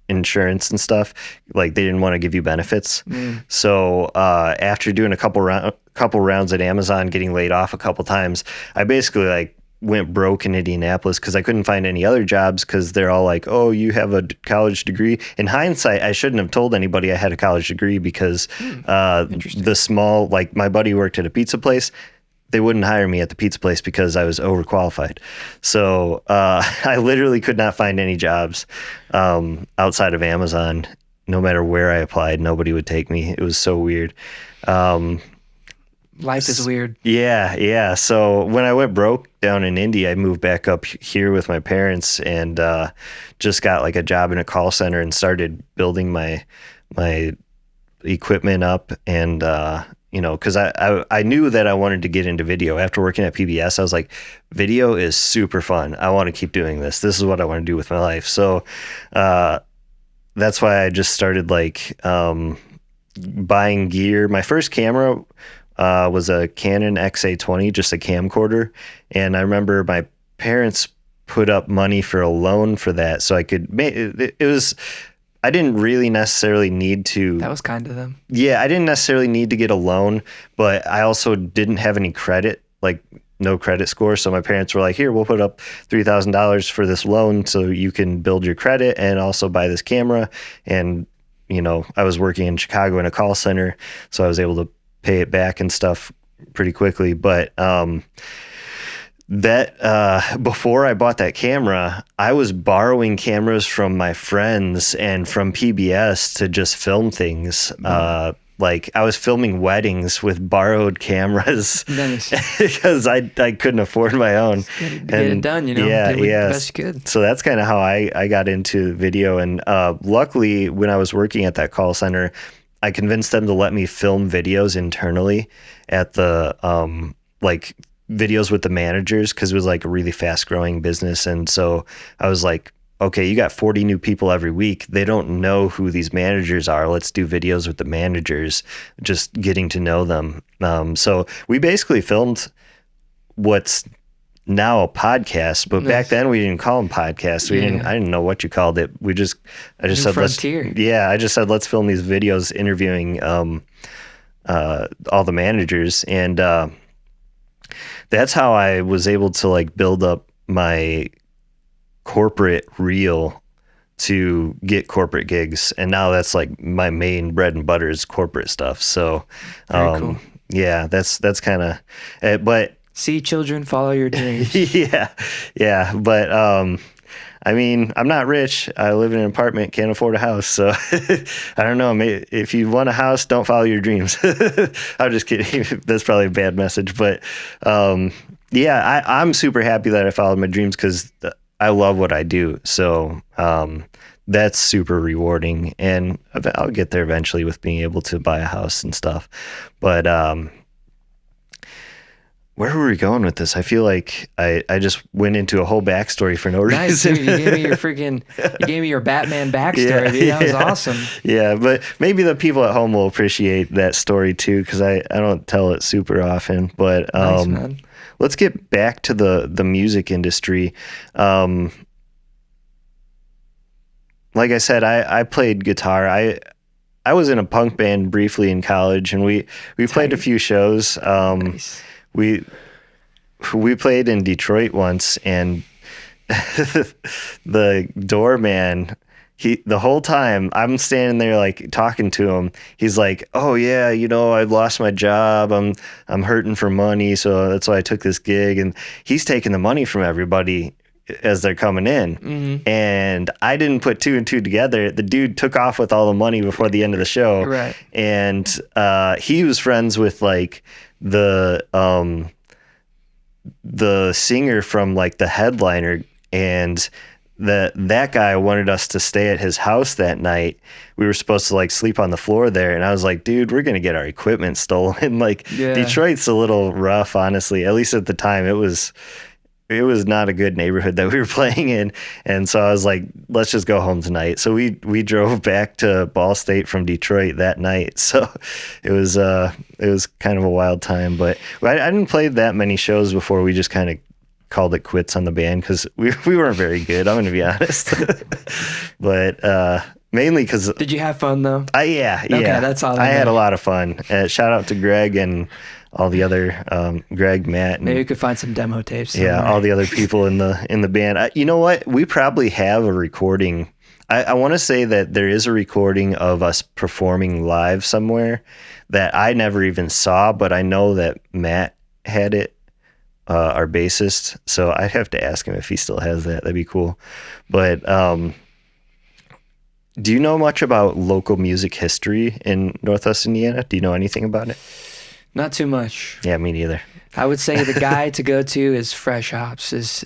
insurance and stuff. Like they didn't want to give you benefits. Mm. So after doing a couple rounds at Amazon, getting laid off a couple times, I basically like went broke in Indianapolis because I couldn't find any other jobs because they're all like, oh, you have a college degree. In hindsight, I shouldn't have told anybody I had a college degree because Interesting. the small, like my buddy worked at a pizza place. They wouldn't hire me at the pizza place because I was overqualified. So I literally could not find any jobs outside of Amazon. No matter where I applied, nobody would take me. It was so weird. Um, Life is weird. yeah. So when I went broke down in Indy, I moved back up here with my parents and just got like a job in a call center and started building my equipment up. And because I knew that I wanted to get into video. After working at PBS, I was like, video is super fun. I want to keep doing this. This is what I want to do with my life. So that's why I just started like buying gear. My first camera was a Canon XA20, just a camcorder. And I remember my parents put up money for a loan for that. So I could make it was, I didn't really necessarily need to. That was kind of them. Yeah, I didn't necessarily need to get a loan, but I also didn't have any credit, like no credit score. So my parents were like, here, we'll put up $3,000 for this loan so you can build your credit and also buy this camera. And, I was working in Chicago in a call center, so I was able to pay it back and stuff pretty quickly. But before I bought that camera, I was borrowing cameras from my friends and from PBS to just film things. like I was filming weddings with borrowed cameras Nice. because I couldn't afford my own. Get it done, Yeah, Did what yeah. best you could. So that's kind of how I got into video. And luckily, when I was working at that call center, I convinced them to let me film videos internally at the like videos with the managers, because it was like a really fast growing business. And so I was like, okay, you got 40 new people every week. They don't know who these managers are. Let's do videos with the managers, just getting to know them. So we basically filmed what's now a podcast, but back then we didn't call them podcasts. I didn't know what you called it. I just New said, frontier. I just said, let's film these videos interviewing all the managers. And that's how I was able to like build up my corporate reel to get corporate gigs. And now that's like my main bread and butter is corporate stuff. So Very cool. yeah, that's kind of, but See children, follow your dreams. yeah. But I mean, I'm not rich. I live in an apartment, can't afford a house. So I don't know. Maybe if you want a house, don't follow your dreams. I'm just kidding. That's probably a bad message. But yeah, I'm super happy that I followed my dreams because I love what I do. So that's super rewarding. And I'll get there eventually with being able to buy a house and stuff. But where were we going with this? I feel like I just went into a whole backstory for no reason. Nice, dude. You gave me your Batman backstory, dude. That was awesome. Yeah, but maybe the people at home will appreciate that story too, because I don't tell it super often. But Nice, man. let's get back to the music industry. Like I said, I played guitar. I was in a punk band briefly in college, and we played a few shows. Nice. We played in Detroit once, and the doorman, the whole time I'm standing there like talking to him, he's like, "Oh yeah, I've lost my job. I'm hurting for money, so that's why I took this gig." And he's taking the money from everybody as they're coming in. Mm-hmm. And I didn't put two and two together. The dude took off with all the money before the end of the show. Right. And he was friends with like the singer from like the headliner, and that guy wanted us to stay at his house that night. We were supposed to like sleep on the floor there, and I was like, dude, we're gonna get our equipment stolen. Like, Yeah. Detroit's a little rough, honestly. At least at the time, it was not a good neighborhood that we were playing in. And so I was like, let's just go home tonight. So we drove back to Ball State from Detroit that night. So it was kind of a wild time, but I didn't play that many shows before we just kind of called it quits on the band, because we weren't very good. I'm going to be honest. But mainly because... Did you have fun though? Yeah. Okay, that's all I I had know. a lot of fun. Shout out to Greg and all the other Greg, Matt, and Maybe we could find some demo tapes somewhere. yeah, all the other people in the band. You know what? We probably have a recording. I want to say that there is a recording of us performing live somewhere that I never even saw, but I know that Matt had it, our bassist. So I'd have to ask him if he still has that. That'd be cool. But do you know much about local music history in Northwest Indiana? Do you know anything about it? Not too much. Yeah, me neither. I would say the guy to go to is Fresh Hops. Is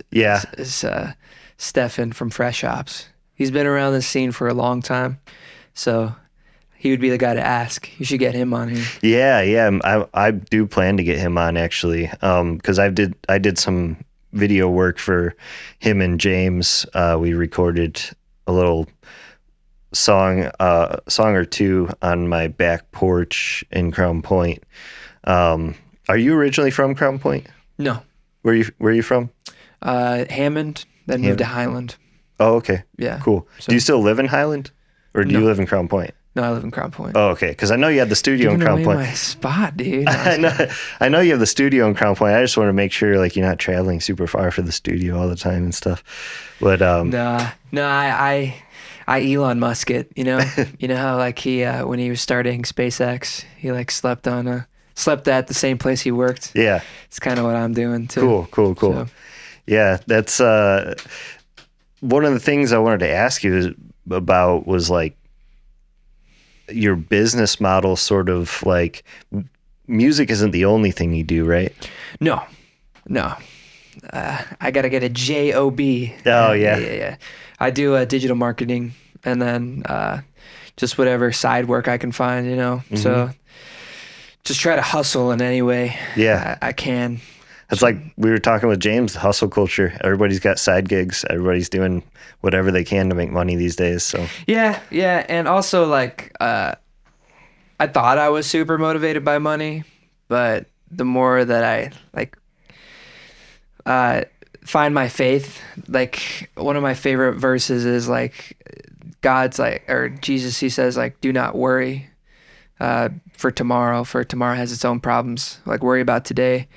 Stefan from Fresh Hops. He's been around this scene for a long time, so he would be the guy to ask. You should get him on here. Yeah. I do plan to get him on actually, because I did some video work for him and James. We recorded a little song or two on my back porch in Crown Point. Are you originally from Crown Point? No. Where you from? Hammond, then moved to Highland. Oh, okay. Yeah. Cool. So- Do you still live in Highland, or do you live in Crown Point? No, I live in Crown Point. Oh, okay. Because I know you had the studio Giving in Crown away Point. my spot, dude. I know you have the studio in Crown Point. I just want to make sure like you're not traveling super far for the studio all the time and stuff. But No, I Elon Musk it. You know how like he when he was starting SpaceX, he like slept at the same place he worked. yeah. It's kind of what I'm doing too. Cool. So, Yeah, that's one of the things I wanted to ask you about was like, your business model sort of like music isn't the only thing you do, right? No, no. I gotta get a job. Oh, yeah. Yeah. I do digital marketing, and then just whatever side work I can find, So just try to hustle in any way Yeah. I can. It's like we were talking with James, hustle culture. Everybody's got side gigs. Everybody's doing whatever they can to make money these days. So Yeah, and also like I thought I was super motivated by money, but the more that I like find my faith, like one of my favorite verses is like God's like, or Jesus, he says like, do not worry for tomorrow has its own problems. Like worry about today.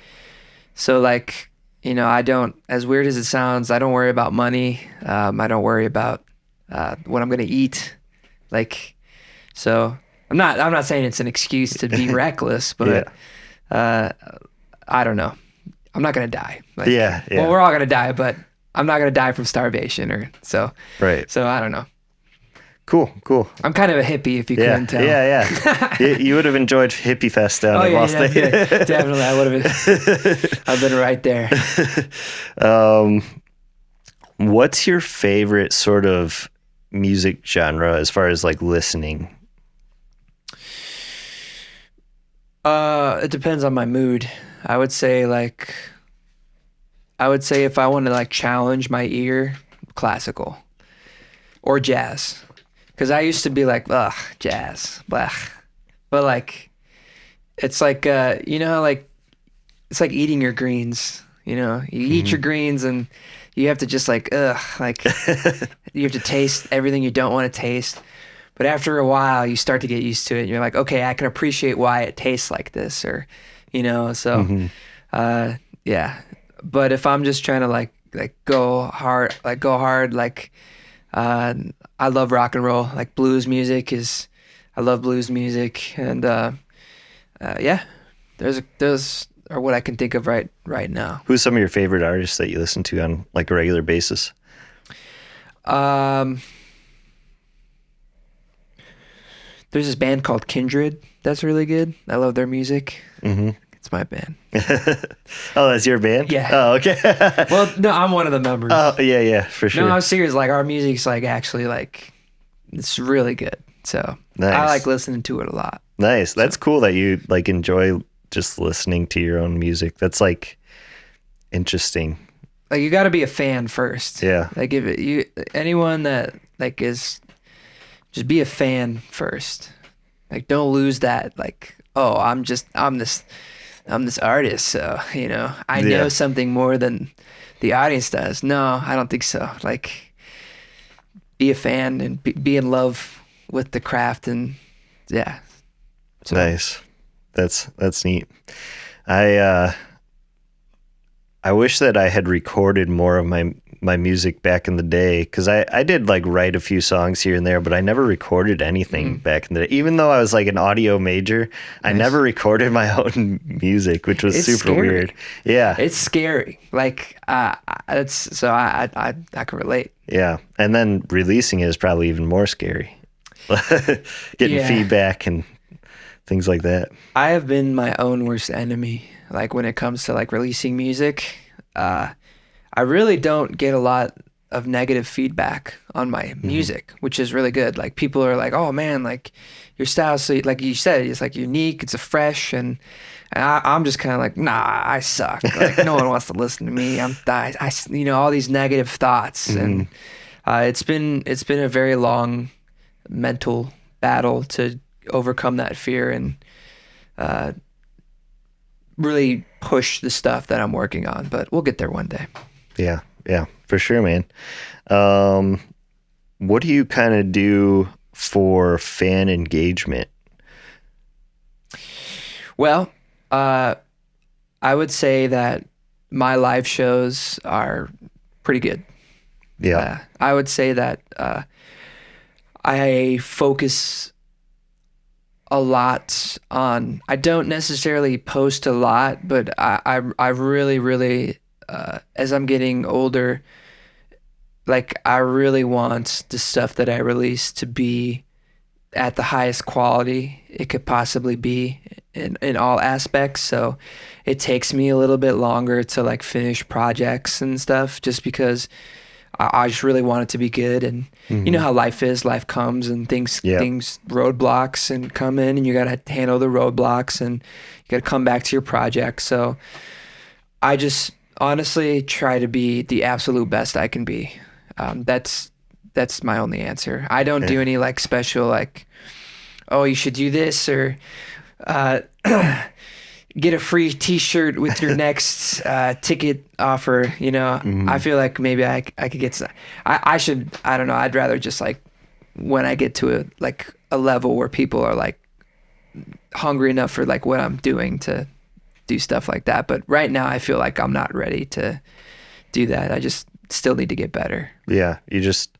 So like, I don't, as weird as it sounds, I don't worry about money. I don't worry about what I'm gonna eat. Like, so I'm not saying it's an excuse to be reckless, but I don't know. I'm not gonna die. Like, yeah. Well, we're all gonna die, but I'm not gonna die from starvation or so. Right. So I don't know. Cool. I'm kind of a hippie, if you couldn't tell. Yeah. you would have enjoyed Hippie Fest down at Ball State. Definitely. I would have. I've been right there. What's your favorite sort of music genre as far as like listening? It depends on my mood. I would say if I want to like challenge my ear, classical or jazz. Because I used to be like, ugh, jazz, blah. But like, it's like, like, it's like eating your greens, you eat your greens and you have to just like, like, you have to taste everything you don't want to taste. But after a while, you start to get used to it. And you're like, okay, I can appreciate why it tastes like this or, so, yeah. But if I'm just trying to like go hard, I love rock and roll. Like I love blues music, and those are what I can think of right now. Who's some of your favorite artists that you listen to on like a regular basis? There's this band called Kindred that's really good. I love their music. Mm-hmm. It's my band. Oh, that's your band? Yeah. Oh, okay. Well, no, I'm one of the members. Oh, yeah, for sure. No, I'm serious. Like our music's like actually like it's really good. So Nice. I like listening to it a lot. Nice. That's cool that you like enjoy just listening to your own music. That's like interesting. Like you got to be a fan first. Yeah. Like anyone that like is just be a fan first. Like don't lose that like, oh, I'm this artist, so I know something more than the audience does. No, I don't think so. Like, be a fan and be in love with the craft, and yeah. So. Nice, that's neat. I wish that I had recorded more of my music back in the day, because I did like write a few songs here and there, but I never recorded anything back in the day. Even though I was like an audio major, I never recorded my own music, which was super scary. weird. Yeah, it's scary. Like it's so I can relate. Yeah, and then releasing it is probably even more scary. Getting feedback and things like that. I have been my own worst enemy. Like when it comes to like releasing music, I really don't get a lot of negative feedback on my music, which is really good. Like people are like, "Oh man, like your style, so like you said, it's like unique, it's a fresh," and I'm just kind of like, "Nah, I suck. Like no one wants to listen to me. I all these negative thoughts, and it's been a very long mental battle to overcome that fear and really push the stuff that I'm working on, but we'll get there one day." Yeah, for sure, man. What do you kind of do for fan engagement? Well, I would say that my live shows are pretty good. Yeah. I would say that I focus a lot on, I don't necessarily post a lot, but I really, as I'm getting older, like I really want the stuff that I release to be at the highest quality it could possibly be in all aspects. So it takes me a little bit longer to like finish projects and stuff just because I just really want it to be good. And you know how life is, life comes and Yep. things roadblocks and come in and you got to handle the roadblocks and you got to come back to your project. So I just honestly try to be the absolute best I can be. That's my only answer. I don't do any like special like, oh, you should do this or uh, get a free T-shirt with your next ticket offer. You know, I feel like maybe I could get some. I should. I don't know. I'd rather just like when I get to a level where people are like hungry enough for like what I'm doing to do stuff like that. But right now, I feel like I'm not ready to do that. I just still need to get better. Yeah, you just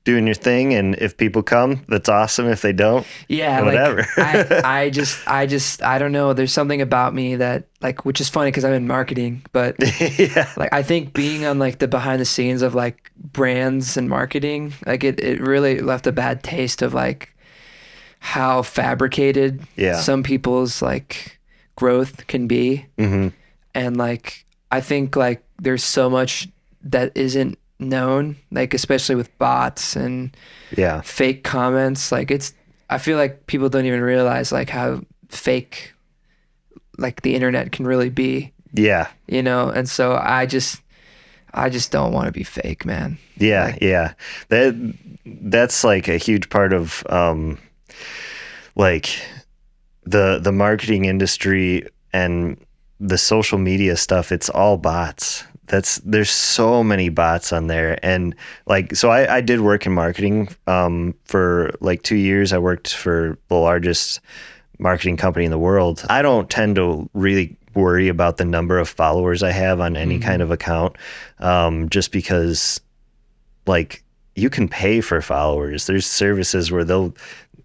doing your thing, and if people come, that's awesome. If they don't, Yeah, whatever. like I don't know. There's something about me that like, which is funny because I'm in marketing, but Yeah. like I think being on like the behind the scenes of like brands and marketing, like it really left a bad taste of like how fabricated Yeah. some people's like growth can be. hmm And like I think like there's so much that isn't known, like especially with bots and Yeah. fake comments. Like I feel like people don't even realize like how fake like the internet can really be, Yeah. you know? And so I just don't want to be fake, man. Yeah. Like, Yeah. That's like a huge part of like the marketing industry and the social media stuff. It's all bots. There's so many bots on there. And like, so I did work in marketing for like 2 years. I worked for the largest marketing company in the world. I don't tend to really worry about the number of followers I have on any kind of account, just because like you can pay for followers. There's services where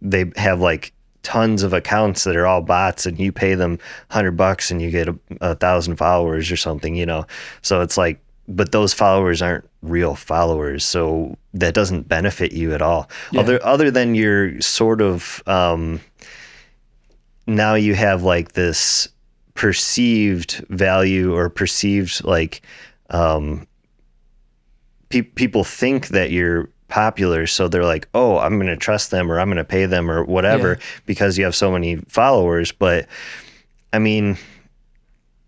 they have like tons of accounts that are all bots, and you pay them $100 and you get 1,000 followers or something, you know? So it's like, but those followers aren't real followers. So that doesn't benefit you at all. Yeah. Other than you're sort of, now you have like this perceived value or perceived like, people think that you're popular, so they're like, oh, I'm going to trust them or I'm going to pay them or whatever because you have so many followers. But I mean,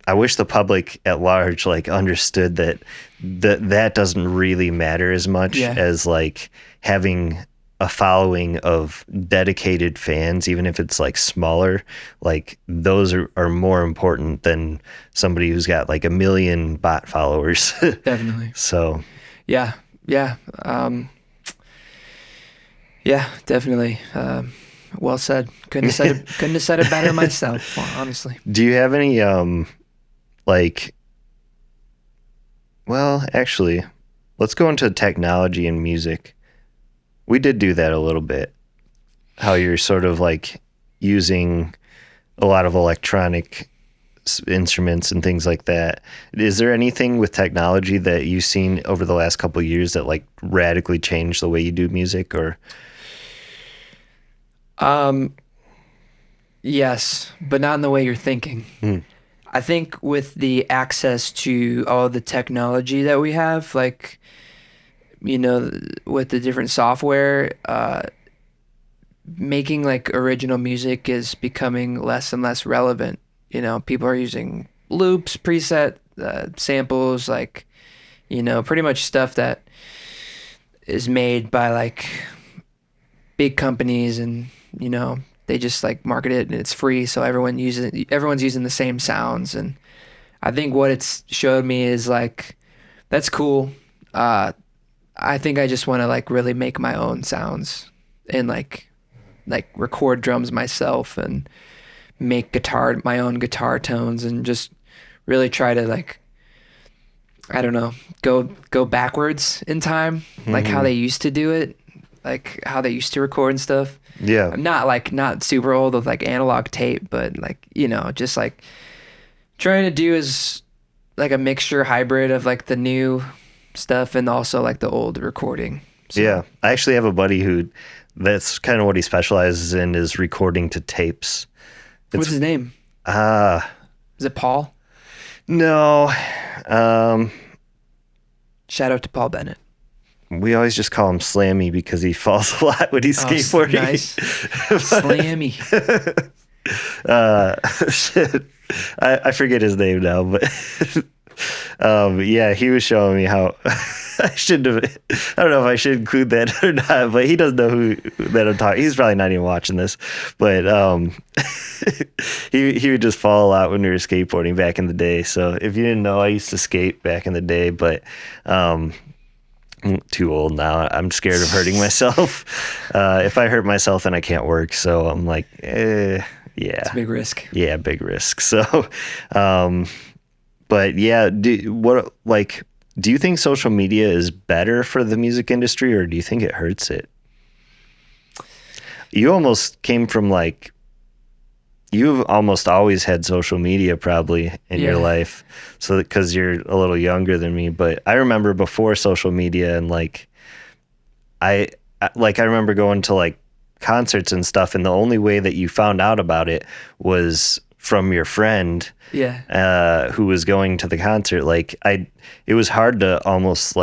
I wish the public at large like understood that doesn't really matter as much as like having a following of dedicated fans, even if it's like smaller. Like those are more important than somebody who's got like 1 million bot followers. definitely. So Yeah. Yeah. Yeah, definitely. Well said. Couldn't have said it better myself, honestly. do you have any like, well, actually, let's go into technology and music. We did do that a little bit. How you're sort of like using a lot of electronic instruments and things like that. Is there anything with technology that you've seen over the last couple of years that like radically changed the way you do music? Or Yes, but not in the way you're thinking. I think with the access to all the technology that we have, like, you know, with the different software, making like original music is becoming less and less relevant. You know, people are using loops, preset samples, like, you know, pretty much stuff that is made by like big companies, and you know, they just like market it and it's free, so everyone's using the same sounds. And I think what it's showed me is like, that's cool. I think I just want to like really make my own sounds and like record drums myself and make my own guitar tones, and just really try to like, I don't know, go backwards in time, like how they used to do it, like how they used to record and stuff. yeah, I'm not super old with like analog tape, but like, you know, just like trying to do is like a mixture hybrid of like the new stuff and also like the old recording. So, yeah. I actually have a buddy who that's kind of what he specializes in, is recording to tapes. What's his name? Uh, Is it Paul? no. Shout out to Paul Bennett. We always just call him Slammy because he falls a lot when he's skateboarding. Nice. Slammy. Shit. I forget his name now, but yeah, he was showing me how I shouldn't have. I don't know if I should include that or not, but he doesn't know who that I'm talking. He's probably not even watching this, but he would just fall a lot when we were skateboarding back in the day. So if you didn't know, I used to skate back in the day, but I'm too old now. I'm scared of hurting myself. If I hurt myself, then I can't work. So I'm like, yeah, It's a big risk. yeah, big risk. So, but yeah, do you think social media is better for the music industry, or do you think it hurts it? You almost came from you've almost always had social media probably in your life. So, because you're a little younger than me, but I remember before social media, and I remember going to concerts and stuff, and the only way that you found out about it was from your friend who was going to the concert. It was hard to almost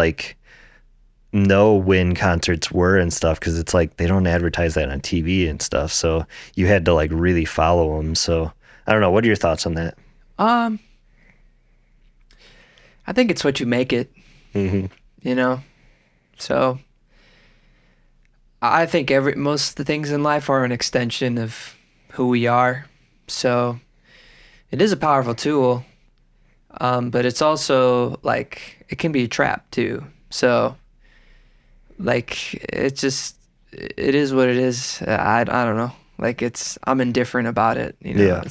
know when concerts were and stuff, because it's they don't advertise that on TV and stuff, so you had to really follow them. So I don't know, what are your thoughts on that? I think it's what you make it. So I think most of the things in life are an extension of who we are. So it is a powerful tool, but it's also it can be a trap too. So it is what it is. I don't know. I'm indifferent about it. Yeah.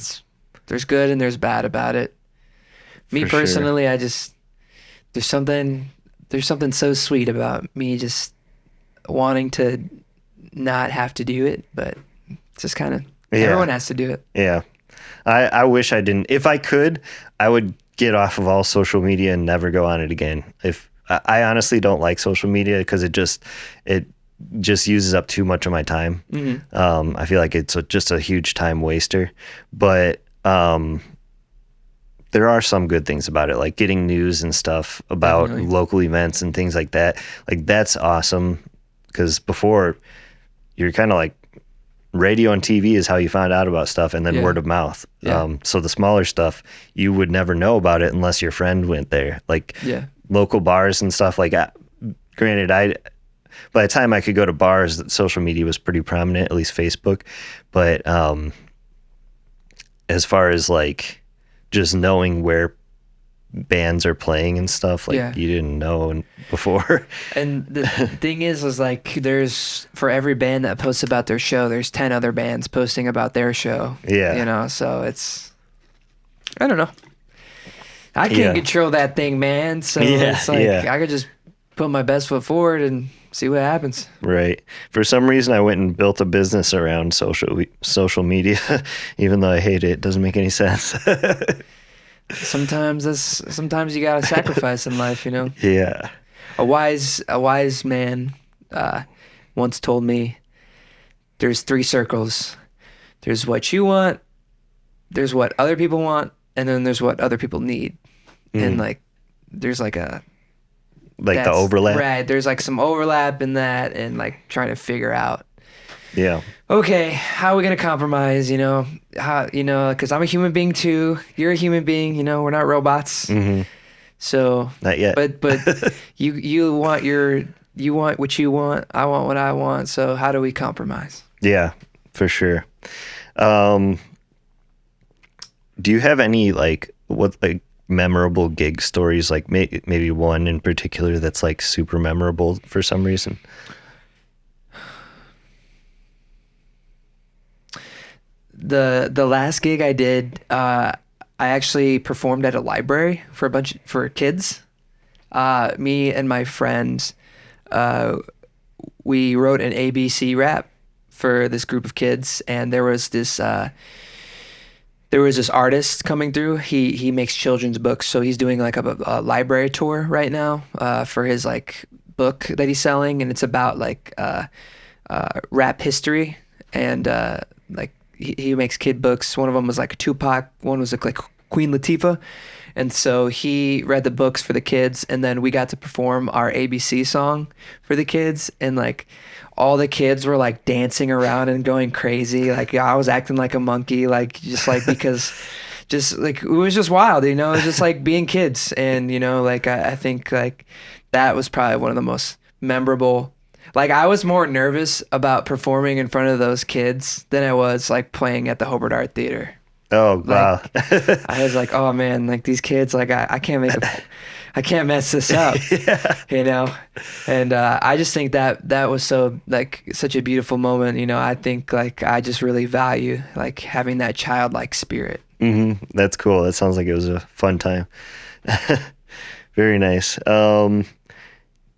There's good and there's bad about it. Me For sure. personally, there's something so sweet about me just wanting to not have to do it, but it's just kind of everyone has to do it. Yeah. I wish I didn't. If I could, I would get off of all social media and never go on it again. If I honestly don't like social media, because it just uses up too much of my time. I feel like it's just a huge time waster, but there are some good things about it, like getting news and stuff about local events and things like that. That's awesome, because before you're kind of radio and TV is how you found out about stuff, and then word of mouth. So the smaller stuff, you would never know about it unless your friend went there. Local bars and stuff granted, by the time I could go to bars, social media was pretty prominent, at least Facebook. But as far as just knowing where bands are playing and stuff, you didn't know before. And the thing is there's, for every band that posts about their show, there's 10 other bands posting about their show. So it's, I don't know, I can't control that thing, man. So it's I could just put my best foot forward and see what happens. Right. For some reason, I went and built a business around social media, even though I hate it. It doesn't make any sense. Sometimes you gotta sacrifice in life, Yeah. A wise man once told me, there's 3 circles. There's what you want, there's what other people want, and then there's what other people need. And there's the overlap. Right. There's some overlap in that, and trying to figure out, okay, how are we going to compromise, how, because I'm a human being too. You're a human being, we're not robots. So not yet, but you want what you want. I want what I want. So how do we compromise? Yeah, for sure. Do you have any memorable gig stories, maybe one in particular that's super memorable for some reason? The last gig I did, I actually performed at a library for kids. Me and my friends, we wrote an ABC rap for this group of kids, and there was this artist coming through. He makes children's books, so he's doing a library tour right now for his book that he's selling, and it's about rap history, and like he makes kid books. One of them was like Tupac, one was like Queen Latifah. And so he read the books for the kids, and then we got to perform our ABC song for the kids, and like all the kids were like dancing around and going crazy. Like I was acting like a monkey, like just like because just like it was just wild, you know, it was just like being kids. And you know, like I think like that was probably one of the most memorable. Like I was more nervous about performing in front of those kids than I was like playing at the Hobart Art Theater. Oh, wow. Like I was like, oh man, like these kids, like I can't I can't mess this up, Yeah. you know? And I just think that was so like such a beautiful moment, you know. I think like I just really value like having that childlike spirit. That's cool. That sounds like it was a fun time. Very nice. What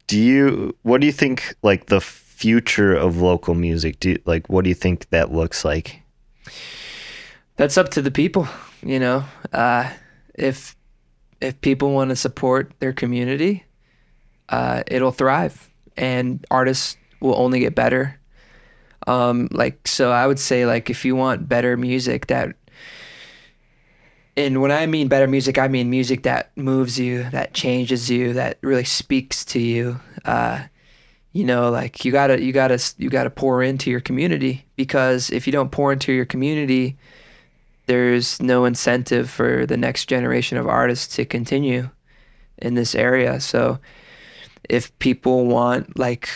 do you think like the future of local music? What do you think that looks like? That's up to the people, you know. If people want to support their community, it'll thrive, and artists will only get better. Like so, I would say like if you want better music and when I mean better music, I mean music that moves you, that changes you, that really speaks to you. You know, like you gotta pour into your community, because if you don't pour into your community, there's no incentive for the next generation of artists to continue in this area. So if people want like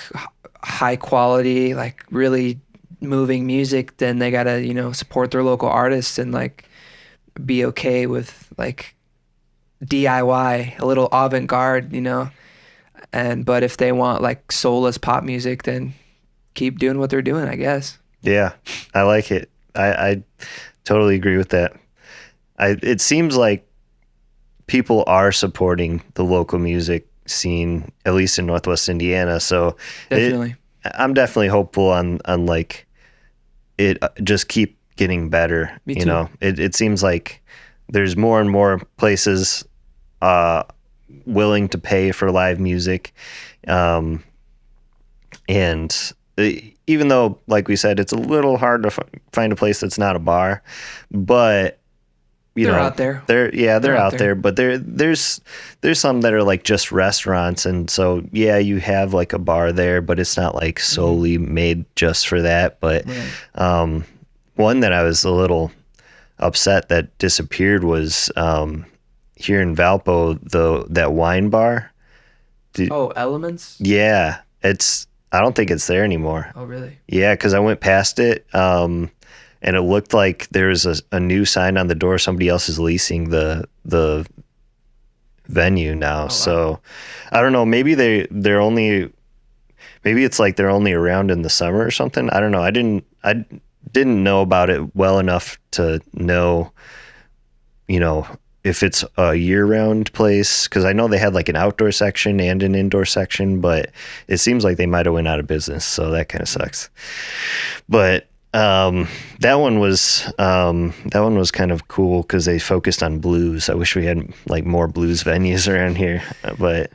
high quality, like really moving music, then they gotta, you know, support their local artists and like be okay with like DIY, a little avant-garde, you know. But if they want like soulless pop music, then keep doing what they're doing, I guess. Yeah, I like it. I totally agree with that. It seems like people are supporting the local music scene, at least in Northwest Indiana. So Definitely. I'm definitely hopeful on like it just keep getting better. Me You too. know, it seems like there's more and more places willing to pay for live music, and even though, like we said, it's a little hard to find a place that's not a bar, but They're out there. They're out there, but there's some that are like just restaurants, and so yeah, you have like a bar there, but it's not like solely made just for that. But Right. one that I was a little upset that disappeared was here in Valpo, that wine bar. Oh, Elements? Yeah, I don't think it's there anymore. Oh, really? Yeah, because I went past it, and it looked like there was a new sign on the door. Somebody else is leasing the venue now. Oh, wow. So I don't know. Maybe maybe it's like they're only around in the summer or something. I don't know. I didn't know about it well enough to know, you know, if it's a year-round place, because I know they had like an outdoor section and an indoor section, but it seems like they might have went out of business, so that kind of sucks. But that one was kind of cool because they focused on blues. I wish we had like more blues venues around here, but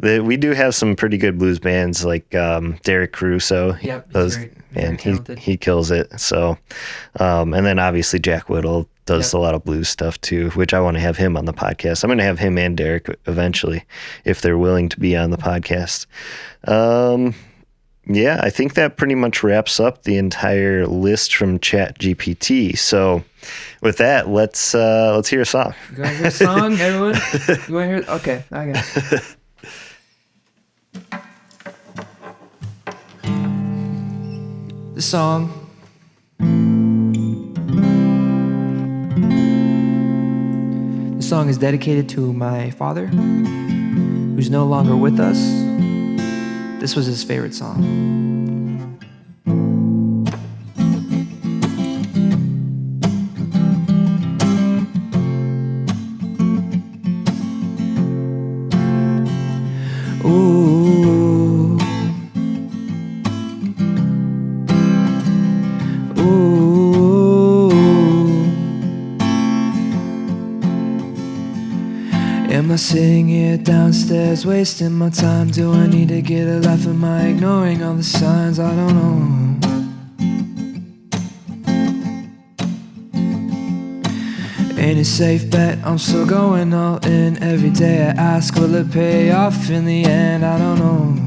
we do have some pretty good blues bands like Derek Caruso. Yep, he's great. Very And talented. he kills it. So, and then obviously Jack Whittle does a lot of blues stuff too, which I want to have him on the podcast. I'm going to have him and Derek eventually if they're willing to be on the podcast. Yeah, I think that pretty much wraps up the entire list from ChatGPT. So with that, let's hear a song. You want to hear a song, everyone? You want to hear? Okay, I got it. The song. The song is dedicated to my father, who's no longer with us. This was his favorite song. Ooh. Ooh. Am I singing here downstairs, wasting my time. Do I need to get a life? Am I ignoring all the signs? I don't know. Ain't a safe bet, I'm still going all in. Every day I ask, will it pay off in the end? I don't know.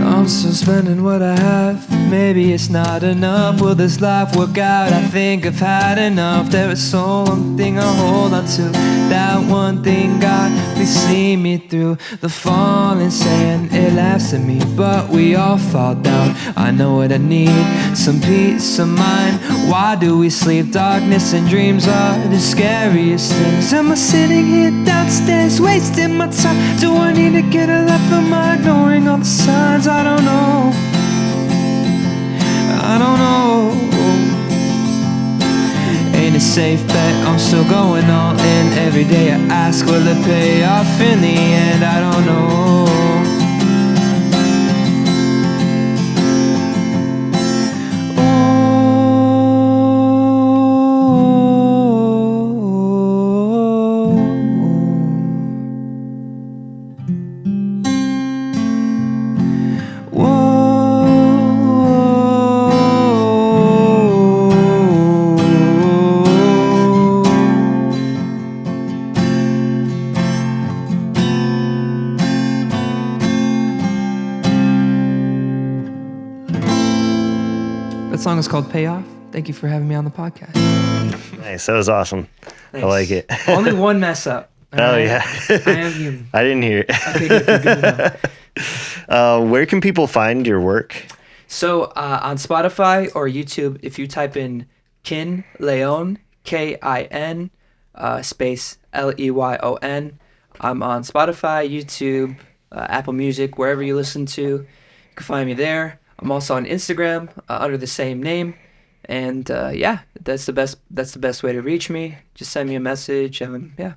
I'm still spending what I have. Maybe it's not enough. Will this life work out? I think I've had enough. There is so one thing I hold on to. That one thing, God, please see me through the falling sand. It laughs at me, but we all fall down. I know what I need, some peace of mind. Why do we sleep? Darkness and dreams are the scariest things. Am I sitting here downstairs, wasting my time? Do I need to get a life? Am I ignoring all the signs? I don't know. I don't know. Ain't a safe bet, I'm still going all in. Every day I ask, will it pay off in the end? I don't know. That song is called Payoff. Thank you for having me on the podcast. Nice. That was awesome. Thanks. I like it. Only one mess up. Oh, yeah. I am human. I didn't hear it. Okay, good to know. Where can people find your work? So on Spotify or YouTube, if you type in Kin Leon, Kin space Leyon, I'm on Spotify, YouTube, Apple Music, wherever you listen to. You can find me there. I'm also on Instagram under the same name, and yeah, that's the best way to reach me. Just send me a message, and yeah.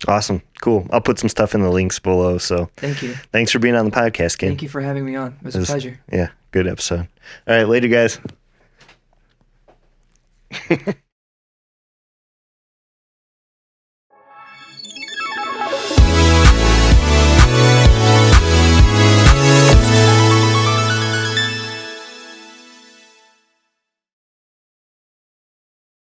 Awesome. Cool. I'll put some stuff in the links below. So Thank you. thanks for being on the podcast, Ken. Thank you for having me on. It was a pleasure. Yeah, good episode. All right, later, guys.